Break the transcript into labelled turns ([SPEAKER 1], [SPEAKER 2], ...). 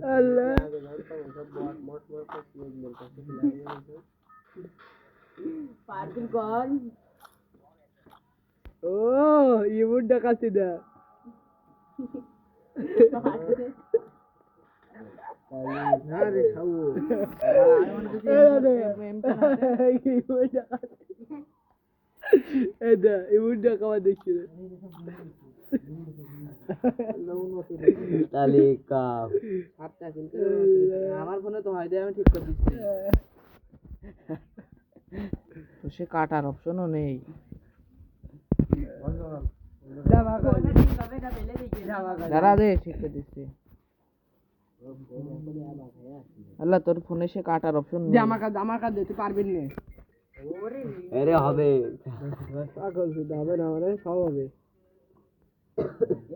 [SPEAKER 1] আল্লাহ ও ইমুন ডাকাতি না
[SPEAKER 2] আরে খাও
[SPEAKER 1] এটা ইমুন ডাকাওয়া দেখছি
[SPEAKER 2] তালিকা সাতটা কিন্তু আমার ফোনে তো হয় আমি ঠিক করে দিচ্ছি তো সে কাটার অপশনও নেই দাঁড়া দে ঠিক করে দিচ্ছি আল্লাহ তোর ফোনে সে কাটার অপশন নেই
[SPEAKER 1] আমার কাছে দিতে পারবেন না
[SPEAKER 2] আরে হবে
[SPEAKER 1] পাগল শুধু হবে না মানে সব হবে